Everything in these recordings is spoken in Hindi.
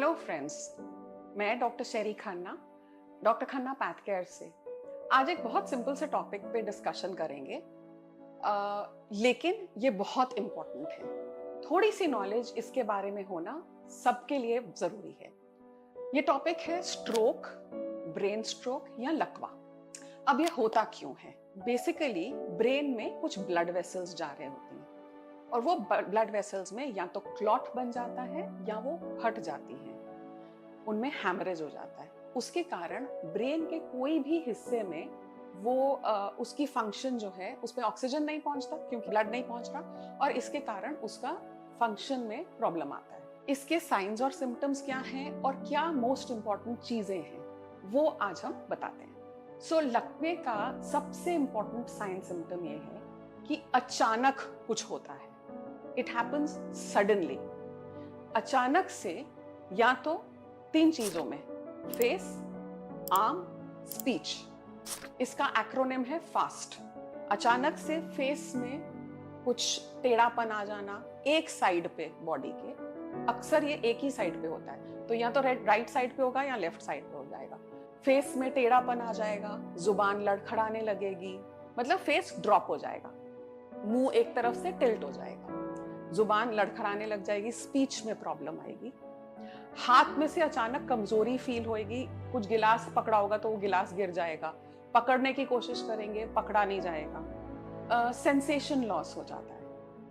हेलो फ्रेंड्स, मैं डॉक्टर शेरी Khanna, doctor Khanna path care से आज एक बहुत सिंपल से टॉपिक पे डिस्कशन करेंगे। लेकिन ये बहुत इम्पोर्टेंट है। थोड़ी सी नॉलेज इसके बारे में होना सबके लिए जरूरी है। ये टॉपिक है स्ट्रोक, ब्रेन स्ट्रोक या लकवा। अब ये होता क्यों है? बेसिकली ब्रेन में कुछ ब्लड वेसल्स जा रहे होते हैं और वो ब्लड वेसल्स में या तो क्लॉट बन जाता है या वो फट जाती है, उनमें हैमरेज हो जाता है। उसके कारण ब्रेन के कोई भी हिस्से में वो उसकी फंक्शन जो है उस पर ऑक्सीजन नहीं पहुंचता क्योंकि ब्लड नहीं पहुंच रहा, और इसके कारण उसका फंक्शन में प्रॉब्लम आता है। इसके साइंस और सिम्टम्स क्या हैं और क्या मोस्ट इंपॉर्टेंट चीजें हैं वो आज हम बताते हैं। लकवे का सबसे इंपॉर्टेंट साइन सिम्टम ये है कि अचानक कुछ होता है। It happens suddenly. अचानक से या तो तीन चीजों में, फेस, आर्म, स्पीच। इसका एक्रोनिम है फास्ट। अचानक से फेस में कुछ टेढ़ापन आ जाना एक साइड पे बॉडी के, अक्सर ये एक ही साइड पे होता है, तो या तो राइट साइड पे होगा या लेफ्ट साइड पे हो जाएगा। फेस में टेढ़ापन आ जाएगा, जुबान लड़खड़ाने लगेगी, मतलब फेस ड्रॉप हो जाएगा, मुंह एक तरफ से टिल्ट हो जाएगा, जुबान लड़खड़ाने लग जाएगी, स्पीच में प्रॉब्लम आएगी। हाथ में से अचानक कमजोरी फील होएगी, कुछ गिलास पकड़ा होगा तो वो गिलास गिर जाएगा, पकड़ने की कोशिश करेंगे, पकड़ा नहीं जाएगा। सेंसेशन लॉस हो जाता है,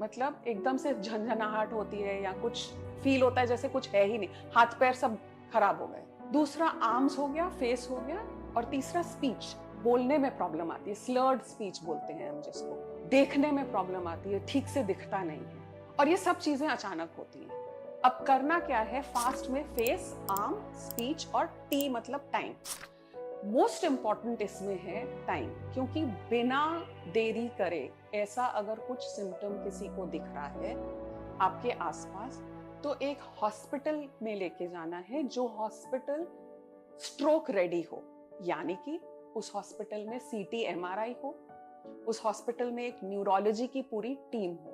मतलब एकदम से झंझनाहट होती है या कुछ फील होता है जैसे कुछ है ही नहीं, हाथ पैर सब खराब हो गए। दूसरा आर्म्स हो गया, फेस हो गया, और तीसरा स्पीच, बोलने में प्रॉब्लम आती है, स्लर्ड स्पीच बोलते हैं हम जिसको। देखने में प्रॉब्लम आती है, ठीक से दिखता नहीं है, और ये सब चीजें अचानक होती हैं। अब करना क्या है? फास्ट में फेस, आर्म, स्पीच और टी मतलब टाइम। मोस्ट इंपॉर्टेंट इसमें है टाइम, क्योंकि बिना देरी करे ऐसा अगर कुछ सिम्टम किसी को दिख रहा है आपके आसपास, तो एक हॉस्पिटल में लेके जाना है, जो हॉस्पिटल स्ट्रोक रेडी हो, यानी कि उस हॉस्पिटल में सीटी एमआरआई हो, उस हॉस्पिटल में एक न्यूरोलॉजी की पूरी टीम हो।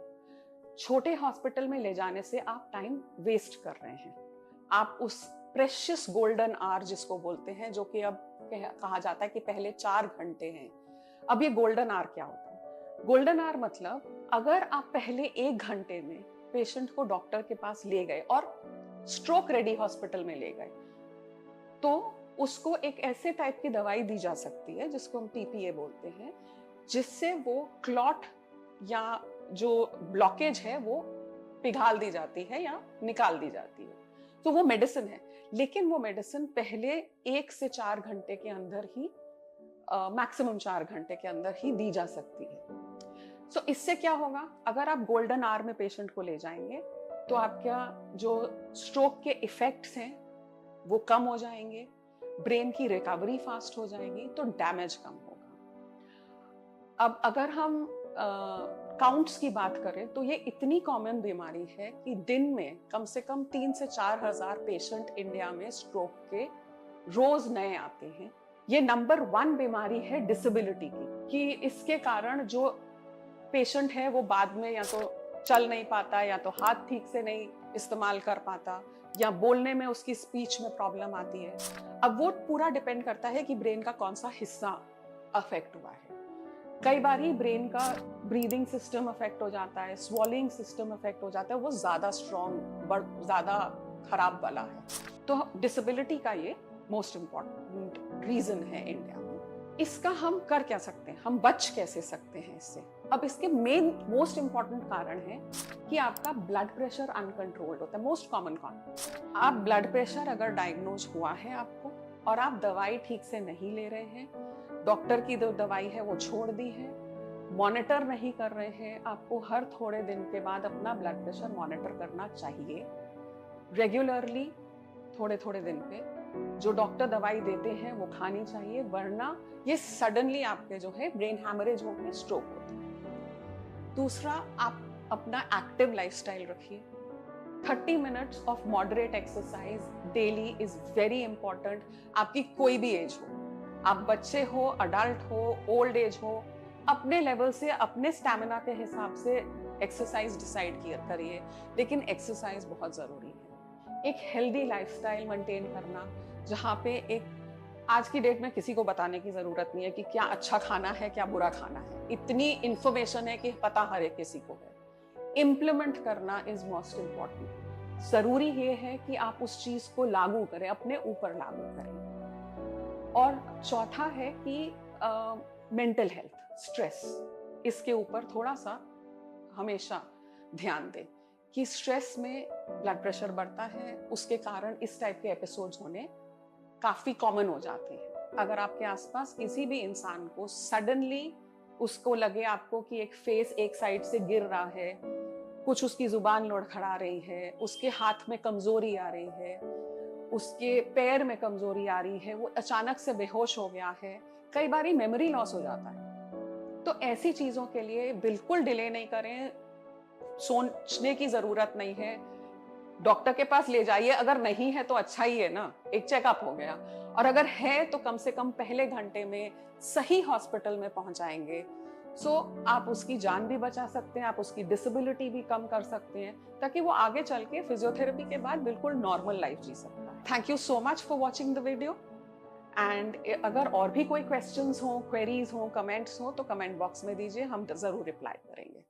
छोटे हॉस्पिटल में ले जाने से आप टाइम वेस्ट कर रहे हैं। आप उस प्रेशियस गोल्डन आवर जिसको बोलते हैं, जो कि अब कहा जाता है कि पहले 4 घंटे हैं, अब ये गोल्डन आवर क्या होता है? गोल्डन आवर मतलब अगर आप पहले 1 घंटे में पेशेंट को डॉक्टर के पास ले गए और स्ट्रोक रेडी हॉस्पिटल में ले गए, तो उसको एक ऐसे टाइप की दवाई दी जा सकती है जिसको हम टीपीए बोलते हैं, जिससे वो क्लॉट या जो ब्लॉकेज है वो पिघाल दी जाती है या निकाल दी जाती है। तो वो मेडिसिन है, लेकिन वो मेडिसिन पहले 1 से 4 घंटे के अंदर ही, मैक्सिमम 4 घंटे के अंदर ही दी जा सकती है। इससे क्या होगा? अगर आप गोल्डन आवर में पेशेंट को ले जाएंगे तो आपका जो स्ट्रोक के इफेक्ट्स हैं वो कम हो जाएंगे, ब्रेन की रिकवरी फास्ट हो जाएगी, तो डैमेज कम होगा। अब अगर हम काउंट्स की बात करें तो ये इतनी कॉमन बीमारी है कि दिन में कम से कम 3 से 4 हजार पेशेंट इंडिया में स्ट्रोक के रोज नए आते हैं। ये नंबर 1 बीमारी है डिसेबिलिटी की, कि इसके कारण जो पेशेंट है वो बाद में या तो चल नहीं पाता, या तो हाथ ठीक से नहीं इस्तेमाल कर पाता, या बोलने में उसकी स्पीच में प्रॉब्लम आती है। अब वो पूरा डिपेंड करता है कि ब्रेन का कौन सा हिस्सा अफेक्ट हुआ है। कई बार ही ब्रेन का ब्रीदिंग सिस्टम अफेक्ट हो जाता है, स्वॉलिंग सिस्टम अफेक्ट हो जाता है, वो ज्यादा स्ट्रॉन्ग, ज्यादा खराब वाला है। तो डिसेबिलिटी का ये मोस्ट इंपॉर्टेंट रीजन है इंडिया में। इसका हम कर क्या सकते हैं? हम बच कैसे सकते हैं इससे? अब इसके मेन मोस्ट इंपॉर्टेंट कारण है कि आपका ब्लड प्रेशर अनकंट्रोल्ड होता है। मोस्ट कॉमन कॉज, आप ब्लड प्रेशर अगर डायग्नोज हुआ है आपको और आप दवाई ठीक से नहीं ले रहे हैं, डॉक्टर की जो दवाई है वो छोड़ दी है, मॉनिटर नहीं कर रहे हैं, आपको हर थोड़े दिन के बाद अपना ब्लड प्रेशर मॉनिटर करना चाहिए रेगुलरली। थोड़े थोड़े दिन पे जो डॉक्टर दवाई देते हैं वो खानी चाहिए, वरना ये सडनली आपके जो है ब्रेन हैमरेज होकर स्ट्रोक होता है। दूसरा, आप अपना एक्टिव लाइफस्टाइल रखिए। 30 minutes of moderate exercise daily is very important. आपकी कोई भी एज हो, आप बच्चे हो, अडल्ट हो, ओल्ड एज हो, अपने लेवल से, अपने स्टैमिना के हिसाब से एक्सरसाइज डिसाइड करिए, लेकिन एक्सरसाइज बहुत जरूरी है। एक हेल्दी लाइफस्टाइल मेंटेन करना, जहाँ पे एक आज की डेट में किसी को बताने की जरूरत नहीं है कि क्या अच्छा खाना है क्या बुरा खाना है, इतनी इंफॉर्मेशन है कि पता हर एक किसी को है। इम्प्लीमेंट करना इज मोस्ट इम्पॉर्टेंट। जरूरी ये है कि आप उस चीज को लागू करें, अपने ऊपर लागू करें। और चौथा है कि मेंटल हेल्थ, स्ट्रेस, इसके ऊपर थोड़ा सा हमेशा ध्यान दें कि स्ट्रेस में ब्लड प्रेशर बढ़ता है, उसके कारण इस टाइप के एपिसोड्स होने काफी कॉमन हो जाते हैं। अगर आपके आसपास किसी भी इंसान को सडनली उसको लगे आपको कि एक फेस एक साइड से गिर रहा है, कुछ उसकी जुबान लड़खड़ा रही है, उसके हाथ में कमजोरी आ रही है, उसके पैर में कमजोरी आ रही है, वो अचानक से बेहोश हो गया है, कई बार मेमोरी लॉस हो जाता है, तो ऐसी चीजों के लिए बिल्कुल डिले नहीं करें, सोचने की जरूरत नहीं है, डॉक्टर के पास ले जाइए। अगर नहीं है तो अच्छा ही है ना, एक चेकअप हो गया। और अगर है तो कम से कम पहले घंटे में सही हॉस्पिटल में पहुंचाएंगे। सो आप उसकी जान भी बचा सकते हैं, आप उसकी डिसेबिलिटी भी कम कर सकते हैं, ताकि वो आगे चल के फिजियोथेरेपी के बाद बिल्कुल नॉर्मल लाइफ जी सकता है। Thank you so much for watching the video. And अगर और भी कोई क्वेश्चंस हो, क्वेरीज हो, कमेंट्स हो तो कमेंट बॉक्स में दीजिए, हम जरूर रिप्लाई करेंगे।